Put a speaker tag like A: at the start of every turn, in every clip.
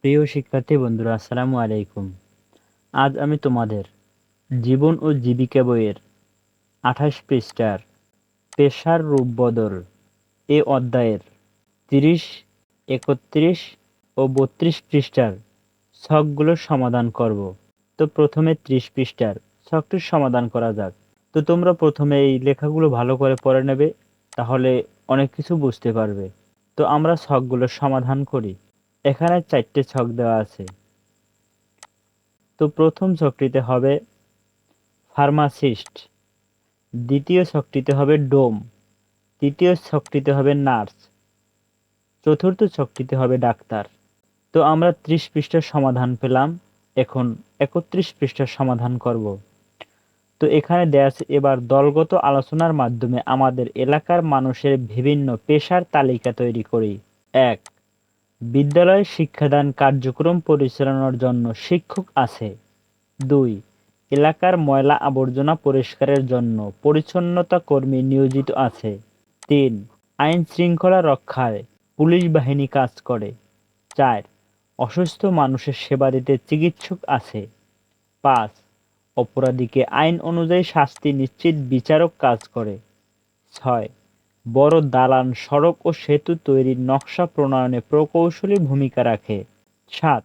A: প্রিয় শিক্ষার্থী বন্ধুরা, আসসালামু আলাইকুম। আজ আমি তোমাদের জীবন ও জীবিকা বইয়ের ২৮ পৃষ্ঠার পেশার রূপবদল এ অধ্যায়ের ৩০, ৩১ ও ৩২ পৃষ্ঠার ছকগুলোর সমাধান করব। তো প্রথমে ৩০ পৃষ্ঠার ছকটির সমাধান করা যাক। তো তোমরা প্রথমে এই লেখাগুলো ভালো করে পড়ে নেবে, তাহলে অনেক কিছু বুঝতে পারবে। তো আমরা ছকগুলোর সমাধান করি। এখানে ৪টে ছক দেওয়া আছে। তো প্রথম ছকটিতে হবে ফার্মাসিস্ট, দ্বিতীয় ছকটিতে হবে ডোম, তৃতীয় ছকটিতে হবে নার্স, চতুর্থ ছকটিতে হবে ডাক্তার। তো আমরা ৩০ পৃষ্ঠার সমাধান পেলাম। এখন ৩১ পৃষ্ঠার সমাধান করব। তো এখানে দেয়া আছে, এবার দলগত আলোচনার মাধ্যমে আমাদের এলাকার মানুষের বিভিন্ন পেশার তালিকা তৈরি করি। ১. বিদ্যালয়ে শিক্ষাদান কার্যক্রম পরিচালনার জন্য শিক্ষক আছে। ২. এলাকার ময়লা আবর্জনা পরিষ্কারের জন্য পরিচ্ছন্নতা কর্মী নিয়োজিত আছে। ৩. আইন শৃঙ্খলা রক্ষায় পুলিশ বাহিনী কাজ করে। ৪. অসুস্থ মানুষের সেবা দিতে চিকিৎসক আছে। ৫. অপরাধীকে আইন অনুযায়ী শাস্তি নিশ্চিত বিচারক কাজ করে। ৬. বড় দালান, সড়ক ও সেতু তৈরির নকশা প্রণয়নে প্রকৌশলী ভূমিকা রাখে। ৭.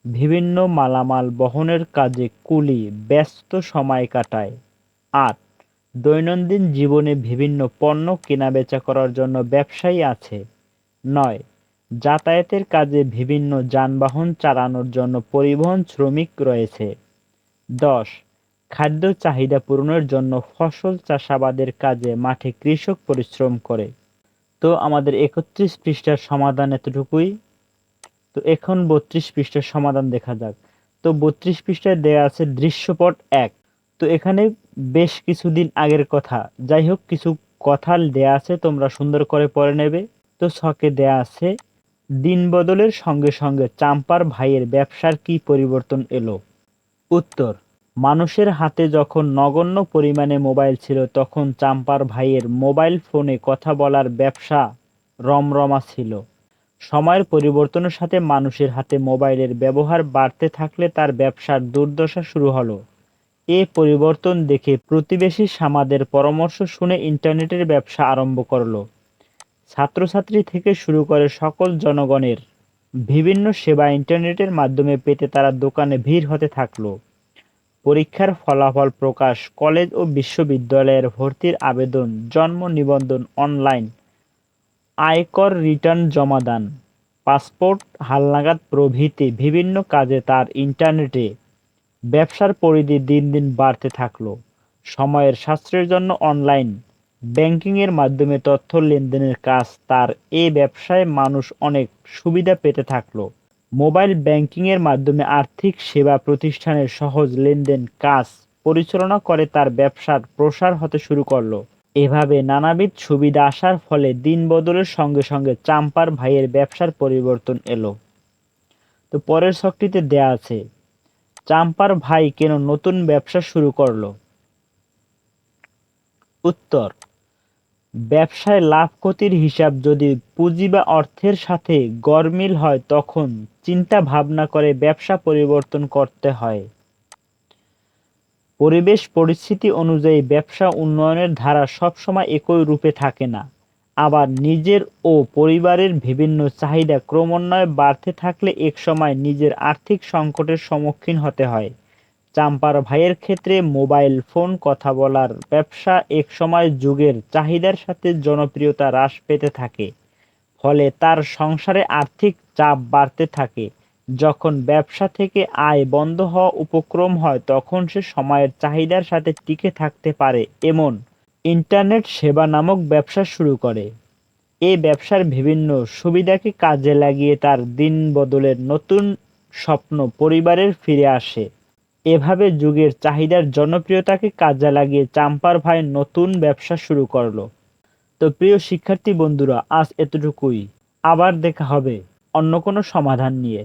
A: বিভিন্ন মালামাল বহনের কাজে কুলি ব্যস্ত সময় কাটায়। ৮. দৈনন্দিন জীবনে বিভিন্ন পণ্য কেনাবেচা করার জন্য ব্যবসায়ী আছে। ৯. যাতায়াতের কাজে বিভিন্ন যানবাহন চালানোর জন্য পরিবহন শ্রমিক রয়েছে। ১০. খাদ্য চাহিদা পূরণের জন্য ফসল চাষাবাদের কাজে মাঠে কৃষক পরিশ্রম করে। তো আমাদের ৩১ পৃষ্ঠার সমাধান এতটুকুই। তো এখন ৩২ পৃষ্ঠার সমাধান দেখা যাক। তো ৩২ পৃষ্ঠায় দেয়া আছে দৃশ্যপট ১। তো এখানে বেশ কিছুদিন আগের কথা, যাই হোক কিছু কথা দেয়া আছে, তোমরা সুন্দর করে পড়ে নেবে। তো ছকে দেয়া আছে, দিন বদলের সঙ্গে সঙ্গে চাম্পার ভাইয়ের ব্যবসার কি পরিবর্তন এলো? উত্তর: মানুষের হাতে যখন নগণ্য পরিমাণে মোবাইল ছিল, তখন চাম্পার ভাইয়ের মোবাইল ফোনে কথা বলার ব্যবসা রমরমা ছিল। সময়ের পরিবর্তনের সাথে মানুষের হাতে মোবাইলের ব্যবহার বাড়তে থাকলে তার ব্যবসার দুর্দশা শুরু হলো। এ পরিবর্তন দেখে প্রতিবেশী সামাদের পরামর্শ শুনে ইন্টারনেটের ব্যবসা আরম্ভ করলো। ছাত্রছাত্রী থেকে শুরু করে সকল জনগণের বিভিন্ন সেবা ইন্টারনেটের মাধ্যমে পেতে তারা দোকানে ভিড় হতে থাকলো। পরীক্ষার ফলাফল প্রকাশ, কলেজ ও বিশ্ববিদ্যালয়ের ভর্তির আবেদন, জন্ম নিবন্ধন অনলাইন, আয়কর রিটার্ন জমা দান, পাসপোর্ট হালনাগাদ প্রভৃতি বিভিন্ন কাজে তার ইন্টারনেটে ব্যবসার পরিধি দিন দিন বাড়তে থাকলো। সময়ের সাশ্রয়ের জন্য অনলাইন ব্যাংকিংয়ের মাধ্যমে তথ্য লেনদেনের কাজ তার এ ব্যবসায় মানুষ অনেক সুবিধা পেতে থাকলো। মোবাইল ব্যাংকিংয়ের মাধ্যমে আর্থিক সেবা প্রতিষ্ঠানের সহজ লেনদেন কাজ পরিচালনা করে তার ব্যবসার প্রসার হতে শুরু করলো। এভাবে নানাবিধ সুবিধা আসার ফলে দিন বদলের সঙ্গে সঙ্গে চাম্পার ভাইয়ের ব্যবসার পরিবর্তন এলো। তো পরের ছকটিতে দেয়া আছে, চাম্পার ভাই কেন নতুন ব্যবসা শুরু করলো? উত্তর: ব্যবসায় লাভ ক্ষতির হিসাব যদি পুঁজি বা অর্থের সাথে গরমিল হয়, তখন চিন্তা ভাবনা করে ব্যবসা পরিবর্তন করতে হয়। পরিবেশ পরিস্থিতি অনুযায়ী ব্যবসা উন্নয়নের ধারা সবসময় একই রূপে থাকে না। আবার নিজের ও পরিবারের বিভিন্ন চাহিদা ক্রমান্বয়ে বাড়তে থাকলে একসময় নিজের আর্থিক সংকটের সম্মুখীন হতে হয়। চাম্পার ভাইয়ের ক্ষেত্রে মোবাইল ফোন কথা বলার ব্যবসা একসময় যুগের চাহিদার সাথে জনপ্রিয়তা হ্রাস পেতে থাকে। ফলে তার সংসারে আর্থিক চাপ বাড়তে থাকে। যখন ব্যবসা থেকে আয় বন্ধ হওয়া উপক্রম হয়, তখন সে সময়ের চাহিদার সাথে টিকে থাকতে পারে এমন ইন্টারনেট সেবা নামক ব্যবসা শুরু করে। এই ব্যবসার বিভিন্ন সুবিধাকে কাজে লাগিয়ে তার দিন বদলের নতুন স্বপ্ন পরিবারের ফিরে আসে। এভাবে যুগের চাহিদার জনপ্রিয়তাকে কাজে লাগিয়ে চাম্পার ভাই নতুন ব্যবসা শুরু করলো। তো প্রিয় শিক্ষার্থী বন্ধুরা, আজ এতটুকুই। আবার দেখা হবে অন্য কোনো সমাধান নিয়ে।